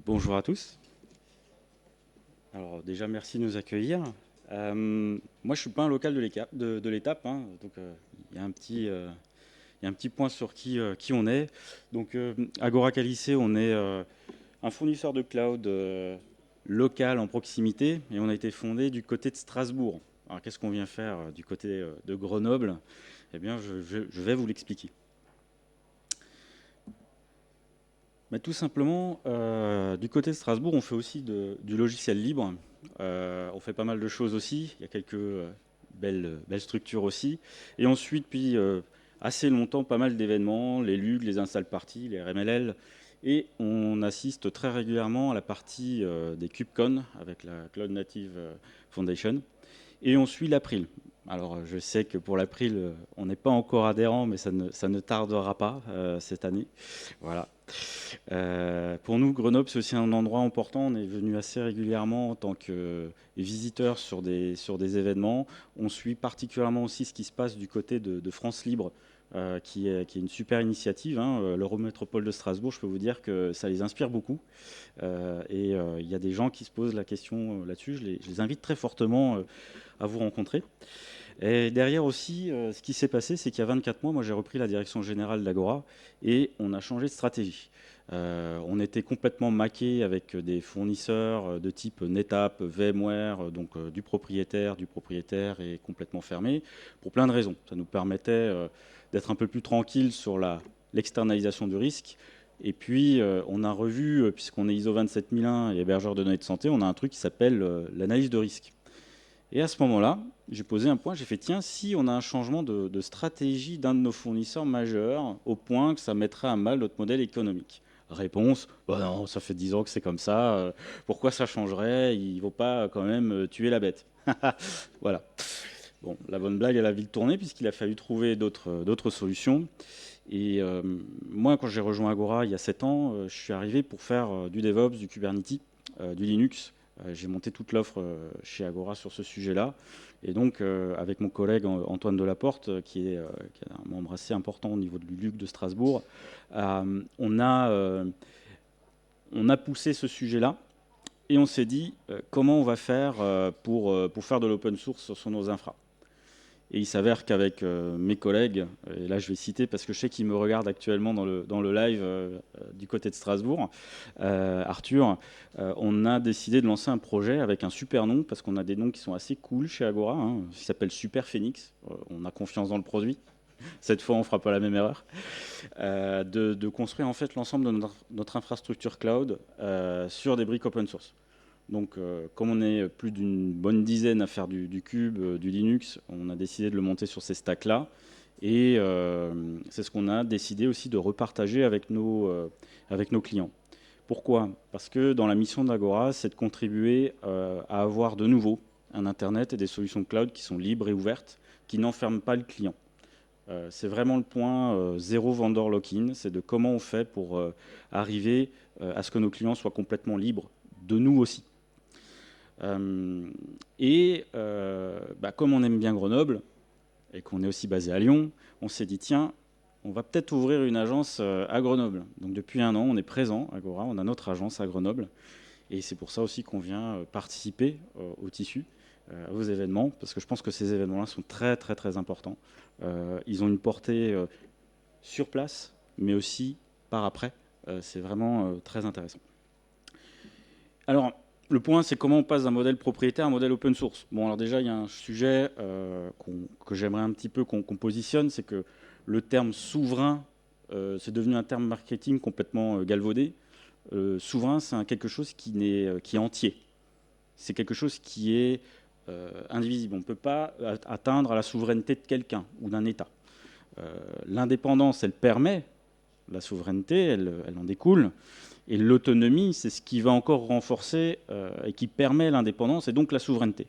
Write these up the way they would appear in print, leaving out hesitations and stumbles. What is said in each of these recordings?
Bonjour à tous. Alors déjà, merci de nous accueillir. Moi, je suis pas un local de l'étape, hein, donc il y a il y a un petit point sur qui on est. Donc Agora Calycée, on est un fournisseur de cloud local en proximité et on a été fondé du côté de Strasbourg. Alors qu'est-ce qu'on vient faire du côté de Grenoble? Eh bien, je vais vous l'expliquer. Mais tout simplement, du côté de Strasbourg, on fait aussi du logiciel libre. On fait pas mal de choses aussi. Il y a quelques belles structures aussi. Et on suit depuis assez longtemps pas mal d'événements, les LUG, les install parties, les RMLL. Et on assiste très régulièrement à la partie des KubeCon avec la Cloud Native Foundation. Et on suit l'April. Alors, je sais que pour l'April, on n'est pas encore adhérent, mais ça ne tardera pas cette année. Voilà. Pour nous, Grenoble, c'est aussi un endroit important. On est venu assez régulièrement en tant que visiteur sur des événements. On suit particulièrement aussi ce qui se passe du côté de France Libre, qui est une super initiative, hein. L'Eurométropole de Strasbourg, je peux vous dire que ça les inspire beaucoup. Il y a des gens qui se posent la question là-dessus. Je les invite très fortement à vous rencontrer. Et derrière aussi, ce qui s'est passé, c'est qu'il y a 24 mois, moi j'ai repris la direction générale d'Agora et on a changé de stratégie. On était complètement maqué avec des fournisseurs de type NetApp, VMware, donc du propriétaire et complètement fermé, pour plein de raisons. Ça nous permettait d'être un peu plus tranquille sur l'externalisation du risque. Et puis, on a revu, puisqu'on est ISO 27001 et hébergeur de données de santé, on a un truc qui s'appelle l'analyse de risque. Et à ce moment-là, j'ai posé un point, j'ai fait, tiens, si on a un changement de stratégie d'un de nos fournisseurs majeurs, au point que ça mettrait à mal notre modèle économique. Réponse, bah non, ça fait 10 ans que c'est comme ça, pourquoi ça changerait? Il ne faut pas quand même tuer la bête. Voilà. Bon, la bonne blague, elle a vite tourné, puisqu'il a fallu trouver d'autres solutions. Et moi, quand j'ai rejoint Agora il y a 7 ans, je suis arrivé pour faire du DevOps, du Kubernetes, du Linux. J'ai monté toute l'offre chez Agora sur ce sujet-là. Et donc, avec mon collègue Antoine Delaporte, qui est un membre assez important au niveau de l'ULUC de Strasbourg, euh, on, a, euh, on a poussé ce sujet-là et on s'est dit comment on va faire pour faire de l'open source sur nos infras. Et il s'avère qu'avec mes collègues, et là je vais citer parce que je sais qu'ils me regardent actuellement dans le live du côté de Strasbourg, Arthur, on a décidé de lancer un projet avec un super nom, parce qu'on a des noms qui sont assez cool chez Agora, hein, qui s'appelle Super Phoenix. On a confiance dans le produit. Cette fois, on ne fera pas la même erreur. De construire en fait l'ensemble de notre infrastructure cloud sur des briques open source. Donc, comme on est plus d'une bonne dizaine à faire du Cube, du Linux, on a décidé de le monter sur ces stacks-là. Et c'est ce qu'on a décidé aussi de repartager avec nos clients. Pourquoi? Parce que dans la mission d'Agora, c'est de contribuer à avoir de nouveau un Internet et des solutions cloud qui sont libres et ouvertes, qui n'enferment pas le client. C'est vraiment le point zéro vendor lock-in, c'est de comment on fait pour arriver à ce que nos clients soient complètement libres, de nous aussi. Comme on aime bien Grenoble et qu'on est aussi basé à Lyon, on s'est dit tiens, on va peut-être ouvrir une agence à Grenoble. Donc depuis un an, on est présent à Agora, on a notre agence à Grenoble. Et c'est pour ça aussi qu'on vient participer au tissu, aux événements, parce que je pense que ces événements-là sont très très très importants. Ils ont une portée sur place, mais aussi par après. C'est vraiment très intéressant. Alors, le point, c'est comment on passe d'un modèle propriétaire à un modèle open source. Bon, alors déjà, il y a un sujet que j'aimerais un petit peu qu'on positionne, c'est que le terme souverain, c'est devenu un terme marketing complètement galvaudé. Souverain, c'est quelque chose qui est entier. C'est quelque chose qui est indivisible. On ne peut pas atteindre à la souveraineté de quelqu'un ou d'un État. L'indépendance, elle permet la souveraineté, elle en découle. Et l'autonomie, c'est ce qui va encore renforcer et qui permet l'indépendance et donc la souveraineté.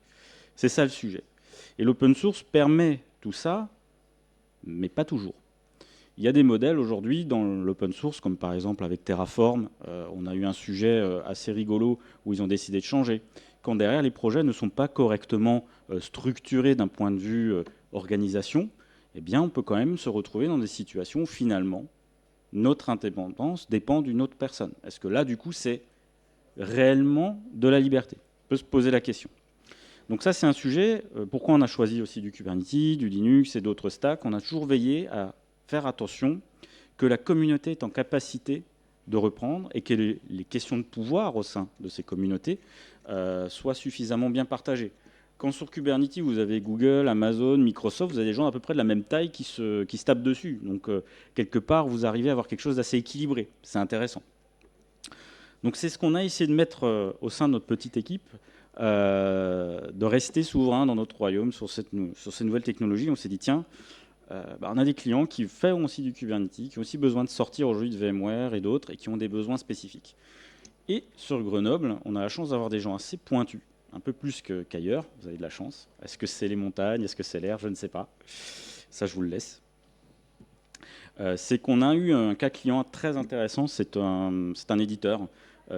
C'est ça le sujet. Et l'open source permet tout ça, mais pas toujours. Il y a des modèles aujourd'hui dans l'open source, comme par exemple avec Terraform, on a eu un sujet assez rigolo où ils ont décidé de changer. Quand derrière les projets ne sont pas correctement structurés d'un point de vue organisation, eh bien on peut quand même se retrouver dans des situations où finalement notre indépendance dépend d'une autre personne. Est-ce que là, du coup, c'est réellement de la liberté? On peut se poser la question. Donc ça, c'est un sujet. Pourquoi on a choisi aussi du Kubernetes, du Linux et d'autres stacks? On a toujours veillé à faire attention que la communauté est en capacité de reprendre et que les questions de pouvoir au sein de ces communautés soient suffisamment bien partagées. Quand sur Kubernetes, vous avez Google, Amazon, Microsoft, vous avez des gens à peu près de la même taille qui se tapent dessus. Donc, quelque part, vous arrivez à avoir quelque chose d'assez équilibré. C'est intéressant. Donc, c'est ce qu'on a essayé de mettre au sein de notre petite équipe, de rester souverain dans notre royaume sur ces nouvelles technologies. On s'est dit, tiens, on a des clients qui font aussi du Kubernetes, qui ont aussi besoin de sortir aujourd'hui de VMware et d'autres, et qui ont des besoins spécifiques. Et sur Grenoble, on a la chance d'avoir des gens assez pointus, un peu plus qu'ailleurs. Vous avez de la chance. Est-ce que c'est les montagnes? Est-ce que c'est l'air? Je ne sais pas. Ça, je vous le laisse. C'est qu'on a eu un cas client très intéressant. C'est un éditeur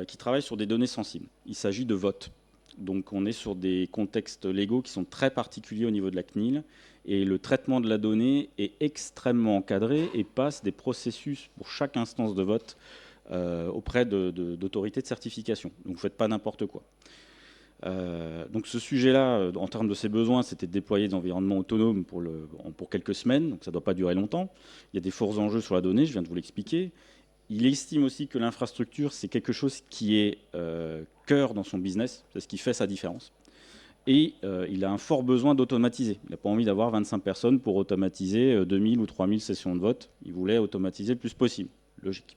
qui travaille sur des données sensibles. Il s'agit de vote. Donc on est sur des contextes légaux qui sont très particuliers au niveau de la CNIL. Et le traitement de la donnée est extrêmement encadré et passe des processus pour chaque instance de vote auprès d'autorités de certification. Donc vous ne faites pas n'importe quoi. Donc ce sujet-là, en termes de ses besoins, c'était de déployer des environnements autonomes pour quelques semaines, donc ça ne doit pas durer longtemps. Il y a des forts enjeux sur la donnée, je viens de vous l'expliquer. Il estime aussi que l'infrastructure, c'est quelque chose qui est cœur dans son business, c'est ce qui fait sa différence. Et il a un fort besoin d'automatiser. Il n'a pas envie d'avoir 25 personnes pour automatiser 2000 ou 3000 sessions de vote. Il voulait automatiser le plus possible. Logique.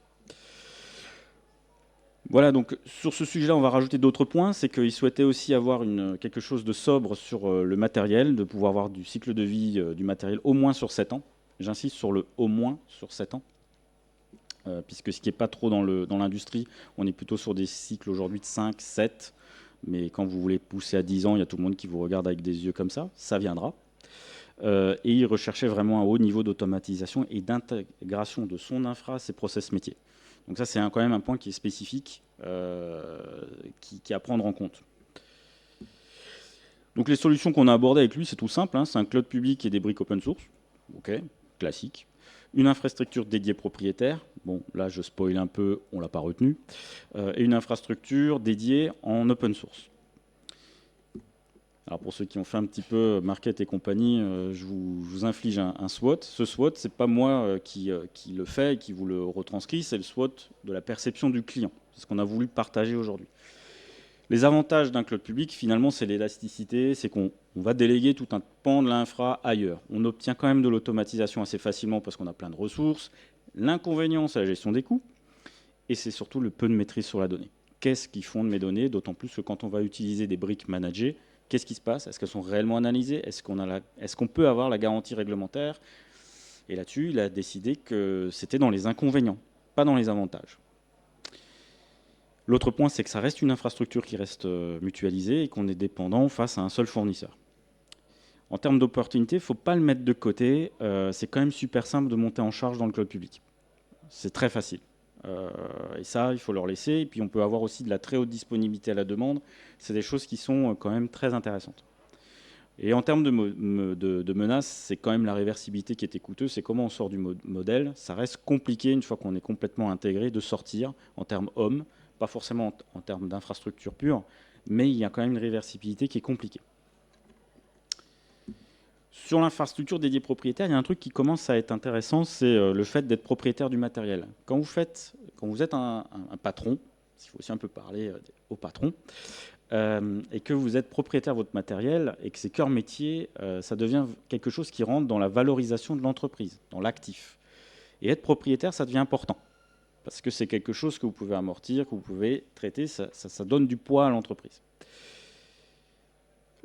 Voilà, donc sur ce sujet-là, on va rajouter d'autres points. C'est qu'il souhaitait aussi avoir quelque chose de sobre sur le matériel, de pouvoir avoir du cycle de vie du matériel au moins sur 7 ans. J'insiste sur le au moins sur 7 ans. Puisque ce qui n'est pas trop dans l'industrie, on est plutôt sur des cycles aujourd'hui de 5, 7. Mais quand vous voulez pousser à 10 ans, il y a tout le monde qui vous regarde avec des yeux comme ça. Ça viendra. Et il recherchait vraiment un haut niveau d'automatisation et d'intégration de son infra à ses process métiers. Donc ça, c'est quand même un point qui est spécifique, qui est à prendre en compte. Donc les solutions qu'on a abordées avec lui, c'est tout simple. C'est un cloud public et des briques open source. OK, classique. Une infrastructure dédiée propriétaire. Bon, là, je spoil un peu, on ne l'a pas retenu. Et une infrastructure dédiée en open source. Alors pour ceux qui ont fait un petit peu market et compagnie, je vous inflige un SWOT. Ce SWOT, ce n'est pas moi qui le fais et qui vous le retranscrit, c'est le SWOT de la perception du client. C'est ce qu'on a voulu partager aujourd'hui. Les avantages d'un cloud public, finalement, c'est l'élasticité, c'est qu'on va déléguer tout un pan de l'infra ailleurs. On obtient quand même de l'automatisation assez facilement parce qu'on a plein de ressources. L'inconvénient, c'est la gestion des coûts. Et c'est surtout le peu de maîtrise sur la donnée. Qu'est-ce qui fonde mes données? D'autant plus que quand on va utiliser des briques managées, qu'est-ce qui se passe? Est-ce qu'elles sont réellement analysées? Est-ce qu'on peut avoir la garantie réglementaire? Et là-dessus, il a décidé que c'était dans les inconvénients, pas dans les avantages. L'autre point, c'est que ça reste une infrastructure qui reste mutualisée et qu'on est dépendant face à un seul fournisseur. En termes d'opportunités, il ne faut pas le mettre de côté. C'est quand même super simple de monter en charge dans le cloud public. C'est très facile. Et ça, il faut leur laisser. Et puis, on peut avoir aussi de la très haute disponibilité à la demande. C'est des choses qui sont quand même très intéressantes. Et en termes de menaces, c'est quand même la réversibilité qui était coûteuse. C'est comment on sort du modèle. Ça reste compliqué, une fois qu'on est complètement intégré, de sortir en termes hommes, pas forcément en termes d'infrastructure pure, mais il y a quand même une réversibilité qui est compliquée. Sur l'infrastructure dédiée propriétaire, il y a un truc qui commence à être intéressant, c'est le fait d'être propriétaire du matériel. Quand vous êtes un patron, il faut aussi un peu parler au patron, et que vous êtes propriétaire de votre matériel et que c'est cœur métier, ça devient quelque chose qui rentre dans la valorisation de l'entreprise, dans l'actif. Et être propriétaire, ça devient important, parce que c'est quelque chose que vous pouvez amortir, que vous pouvez traiter, ça donne du poids à l'entreprise.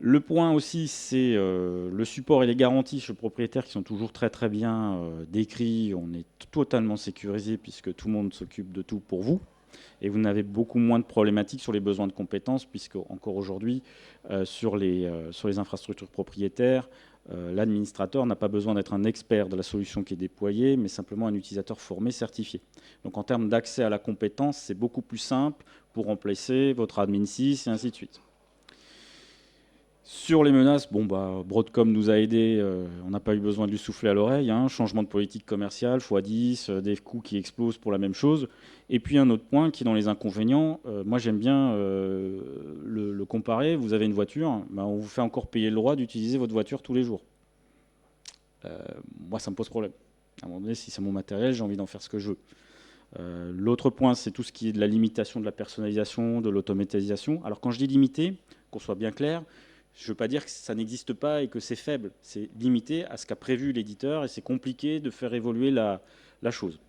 Le point aussi, c'est le support et les garanties chez le propriétaire qui sont toujours très très bien décrits. On est totalement sécurisé puisque tout le monde s'occupe de tout pour vous. Et vous n'avez beaucoup moins de problématiques sur les besoins de compétences puisque encore aujourd'hui, sur les infrastructures propriétaires, l'administrateur n'a pas besoin d'être un expert de la solution qui est déployée, mais simplement un utilisateur formé, certifié. Donc en termes d'accès à la compétence, c'est beaucoup plus simple pour remplacer votre admin 6 et ainsi de suite. Sur les menaces, Broadcom nous a aidés, on n'a pas eu besoin de lui souffler à l'oreille, hein, changement de politique commerciale, x10, des coûts qui explosent pour la même chose. Et puis un autre point qui est dans les inconvénients, moi j'aime bien le comparer, vous avez une voiture, on vous fait encore payer le droit d'utiliser votre voiture tous les jours. Moi ça me pose problème. À un moment donné, si c'est mon matériel, j'ai envie d'en faire ce que je veux. L'autre point, c'est tout ce qui est de la limitation de la personnalisation, de l'automatisation. Alors quand je dis limité, qu'on soit bien clair, je ne veux pas dire que ça n'existe pas et que c'est faible. C'est limité à ce qu'a prévu l'éditeur et c'est compliqué de faire évoluer la chose.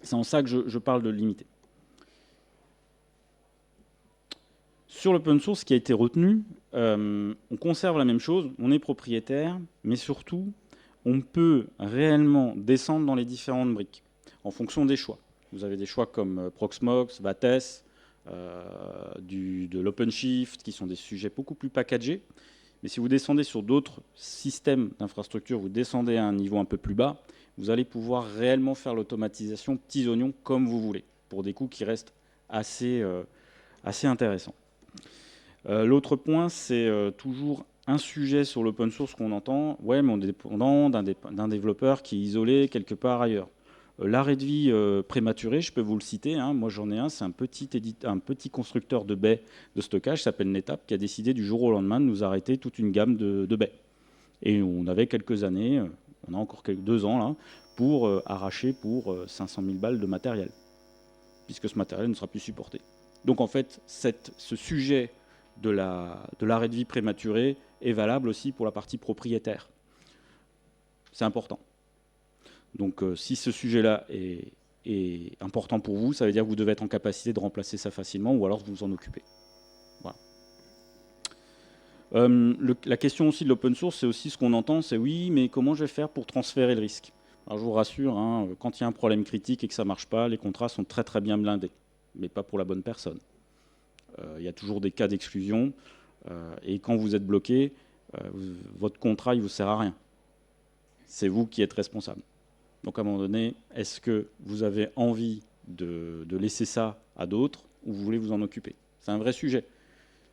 C'est en ça que je parle de limité. Sur l'open source, ce qui a été retenu, on conserve la même chose, on est propriétaire, mais surtout, on peut réellement descendre dans les différentes briques en fonction des choix. Vous avez des choix comme Proxmox, Vates, de l'OpenShift, qui sont des sujets beaucoup plus packagés. Mais si vous descendez sur d'autres systèmes d'infrastructure, vous descendez à un niveau un peu plus bas, vous allez pouvoir réellement faire l'automatisation petits oignons comme vous voulez, pour des coûts qui restent assez intéressants. L'autre point, c'est toujours un sujet sur l'open source qu'on entend. Ouais, mais on est dépendant d'un développeur qui est isolé quelque part ailleurs. L'arrêt de vie prématuré, je peux vous le citer, hein, moi j'en ai un, c'est un petit constructeur de baies de stockage, s'appelle NetApp, qui a décidé du jour au lendemain de nous arrêter toute une gamme de baies. Et on avait quelques années, on a encore 2 ans là, pour arracher pour 500 000 balles de matériel, puisque ce matériel ne sera plus supporté. Donc en fait, ce sujet de l'arrêt de vie prématuré est valable aussi pour la partie propriétaire. C'est important. Donc si ce sujet-là est important pour vous, ça veut dire que vous devez être en capacité de remplacer ça facilement ou alors vous en occupez. Voilà. La question aussi de l'open source, c'est aussi ce qu'on entend, c'est oui, mais comment je vais faire pour transférer le risque? Alors je vous rassure, hein, quand il y a un problème critique et que ça ne marche pas, les contrats sont très très bien blindés, mais pas pour la bonne personne. Il y a toujours des cas d'exclusion, et quand vous êtes bloqué, votre contrat il ne vous sert à rien. C'est vous qui êtes responsable. Donc à un moment donné, est-ce que vous avez envie de laisser ça à d'autres ou vous voulez vous en occuper? C'est un vrai sujet.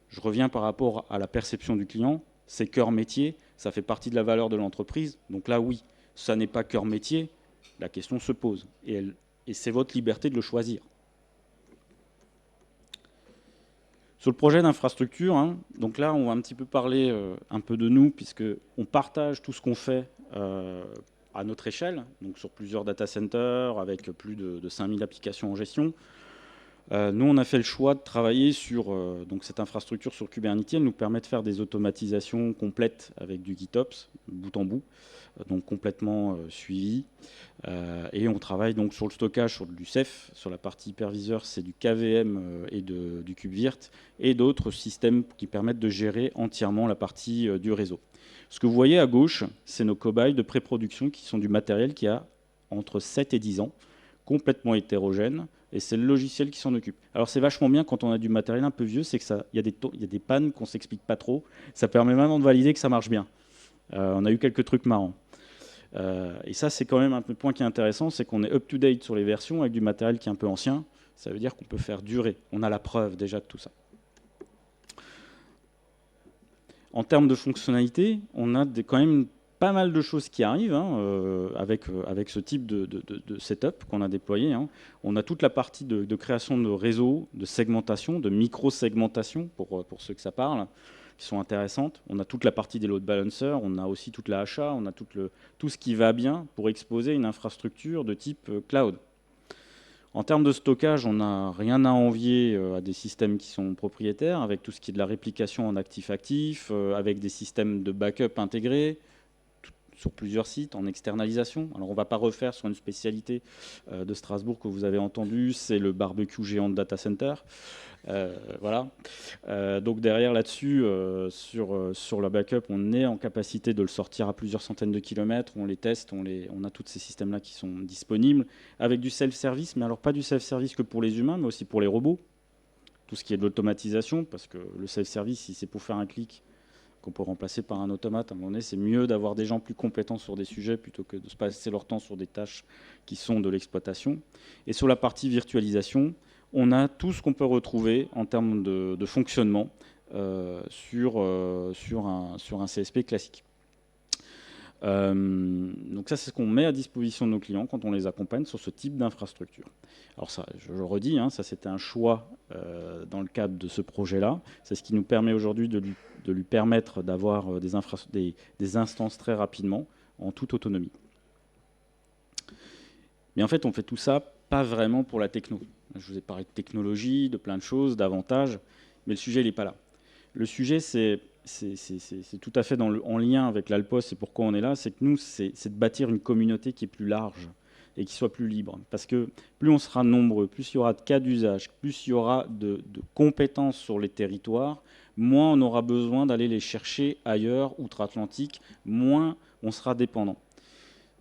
Je reviens par rapport à la perception du client. C'est cœur métier, ça fait partie de la valeur de l'entreprise. Donc là, oui, ça n'est pas cœur métier, la question se pose. Et c'est votre liberté de le choisir. Sur le projet d'infrastructure, hein, donc là, on va un petit peu parler un peu de nous, puisqu'on partage tout ce qu'on fait à notre échelle, donc sur plusieurs data centers, avec plus de 5000 applications en gestion. Nous, on a fait le choix de travailler sur donc cette infrastructure sur Kubernetes. Elle nous permet de faire des automatisations complètes avec du GitOps, bout en bout, donc complètement suivi. Et on travaille donc sur le stockage, sur du Ceph, sur la partie hyperviseur, c'est du KVM et du KubeVirt, et d'autres systèmes qui permettent de gérer entièrement la partie du réseau. Ce que vous voyez à gauche, c'est nos cobayes de pré-production qui sont du matériel qui a entre 7 et 10 ans, complètement hétérogène, et c'est le logiciel qui s'en occupe. Alors c'est vachement bien quand on a du matériel un peu vieux, c'est qu'il y a des pannes qu'on ne s'explique pas trop. Ça permet maintenant de valider que ça marche bien. On a eu quelques trucs marrants. Et ça, c'est quand même un point qui est intéressant, c'est qu'on est up-to-date sur les versions avec du matériel qui est un peu ancien. Ça veut dire qu'on peut faire durer. On a la preuve déjà de tout ça. En termes de fonctionnalité, on a quand même pas mal de choses qui arrivent hein, avec ce type de setup qu'on a déployé. Hein. On a toute la partie de création de réseaux, de segmentation, de micro-segmentation, pour ceux que ça parle, qui sont intéressantes. On a toute la partie des load balancers, on a aussi toute la HA, on a tout ce qui va bien pour exposer une infrastructure de type cloud. En termes de stockage, on n'a rien à envier à des systèmes qui sont propriétaires, avec tout ce qui est de la réplication en actif-actif, avec des systèmes de backup intégrés, sur plusieurs sites, en externalisation. Alors on ne va pas refaire sur une spécialité de Strasbourg que vous avez entendu, c'est le barbecue géant de data center. Voilà. Donc derrière là-dessus, sur la backup, on est en capacité de le sortir à plusieurs centaines de kilomètres, on les teste, on a tous ces systèmes-là qui sont disponibles, avec du self-service, mais alors pas du self-service que pour les humains, mais aussi pour les robots. Tout ce qui est de l'automatisation, parce que le self-service, si c'est pour faire un clic, qu'on peut remplacer par un automate, à un moment donné, c'est mieux d'avoir des gens plus compétents sur des sujets plutôt que de se passer leur temps sur des tâches qui sont de l'exploitation. Et sur la partie virtualisation, on a tout ce qu'on peut retrouver en termes de fonctionnement sur un CSP classique. Donc ça, c'est ce qu'on met à disposition de nos clients quand on les accompagne sur ce type d'infrastructure. Alors ça, je le redis, ça c'était un choix dans le cadre de ce projet-là. C'est ce qui nous permet aujourd'hui de lui permettre d'avoir des instances très rapidement, en toute autonomie. Mais en fait, on fait tout ça pas vraiment pour la techno. Je vous ai parlé de technologie, de plein de choses, d'avantages, mais le sujet, il n'est pas là. Le sujet, c'est tout à fait en lien avec l'Alpos, et pourquoi on est là, c'est que nous, c'est de bâtir une communauté qui est plus large et qui soit plus libre. Parce que plus on sera nombreux, plus il y aura de cas d'usage, plus il y aura de compétences sur les territoires, moins on aura besoin d'aller les chercher ailleurs, outre-Atlantique, moins on sera dépendant.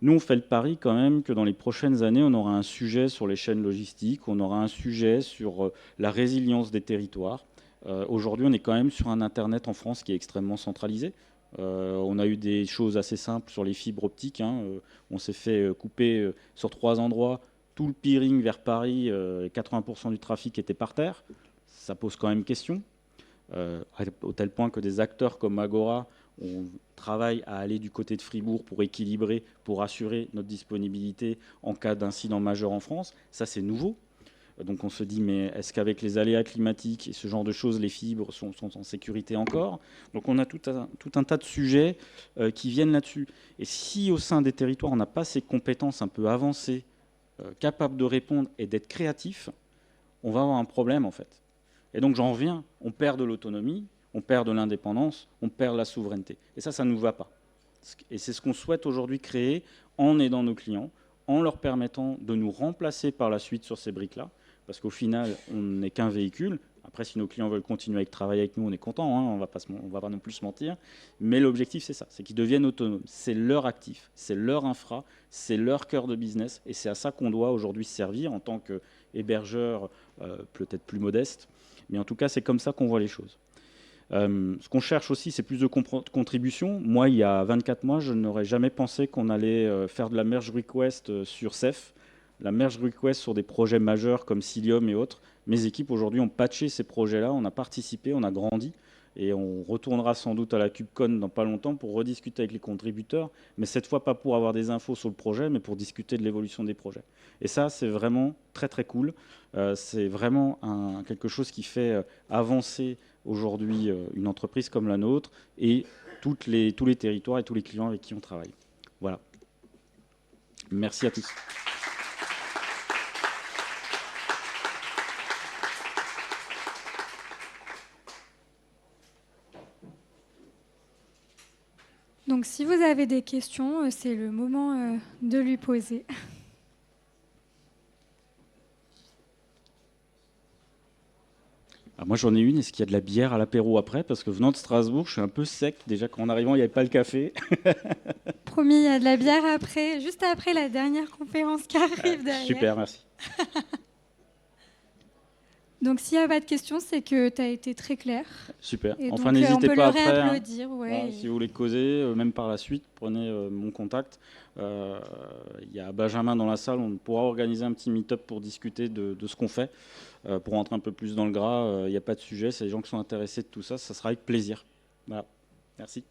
Nous, on fait le pari quand même que dans les prochaines années, on aura un sujet sur les chaînes logistiques, on aura un sujet sur la résilience des territoires. Aujourd'hui, on est quand même sur un Internet en France qui est extrêmement centralisé. On a eu des choses assez simples sur les fibres optiques. On s'est fait couper sur 3 endroits tout le peering vers Paris. 80% du trafic était par terre. Ça pose quand même question. Au tel point que des acteurs comme Agora, on travaille à aller du côté de Fribourg pour équilibrer, pour assurer notre disponibilité en cas d'incident majeur en France. Ça, c'est nouveau. Donc on se dit, mais est-ce qu'avec les aléas climatiques et ce genre de choses, les fibres sont en sécurité encore? Donc on a tout un tas de sujets qui viennent là-dessus. Et si au sein des territoires, on n'a pas ces compétences un peu avancées, capables de répondre et d'être créatifs, on va avoir un problème en fait. Et donc j'en reviens, on perd de l'autonomie, on perd de l'indépendance, on perd la souveraineté. Et ça ne nous va pas. Et c'est ce qu'on souhaite aujourd'hui créer en aidant nos clients, en leur permettant de nous remplacer par la suite sur ces briques-là, parce qu'au final, on n'est qu'un véhicule. Après, si nos clients veulent continuer à travailler avec nous, on est content, on va pas non plus se mentir. Mais l'objectif, c'est ça, c'est qu'ils deviennent autonomes. C'est leur actif, c'est leur infra, c'est leur cœur de business, et c'est à ça qu'on doit aujourd'hui servir en tant qu'hébergeur peut-être plus modeste. Mais en tout cas, c'est comme ça qu'on voit les choses. Ce qu'on cherche aussi, c'est plus de contributions. Moi, il y a 24 mois, je n'aurais jamais pensé qu'on allait faire de la merge request sur Ceph, la merge request sur des projets majeurs comme Cilium et autres. Mes équipes aujourd'hui ont patché ces projets-là, on a participé, on a grandi, et on retournera sans doute à la KubeCon dans pas longtemps pour rediscuter avec les contributeurs, mais cette fois pas pour avoir des infos sur le projet, mais pour discuter de l'évolution des projets. Et ça, c'est vraiment très très cool. C'est vraiment quelque chose qui fait avancer aujourd'hui une entreprise comme la nôtre et tous les territoires et tous les clients avec qui on travaille. Voilà. Merci à tous. Donc si vous avez des questions, c'est le moment de lui poser. Alors moi j'en ai une, est-ce qu'il y a de la bière à l'apéro après? Parce que venant de Strasbourg, je suis un peu sec. Déjà qu'en arrivant, il n'y avait pas le café. Promis, il y a de la bière après, juste après la dernière conférence qui arrive derrière. Super, merci. Donc s'il n'y a pas de questions, c'est que tu as été très clair. Super. Et enfin, donc, n'hésitez pas on peut après. le réapplaudir. Ouais. Si vous voulez causer, même par la suite, prenez mon contact. Il y a Benjamin dans la salle, on pourra organiser un petit meet-up pour discuter de ce qu'on fait. Pour rentrer un peu plus dans le gras, il n'y a pas de sujet. C'est les gens qui sont intéressés de tout ça, ça sera avec plaisir. Voilà. Merci.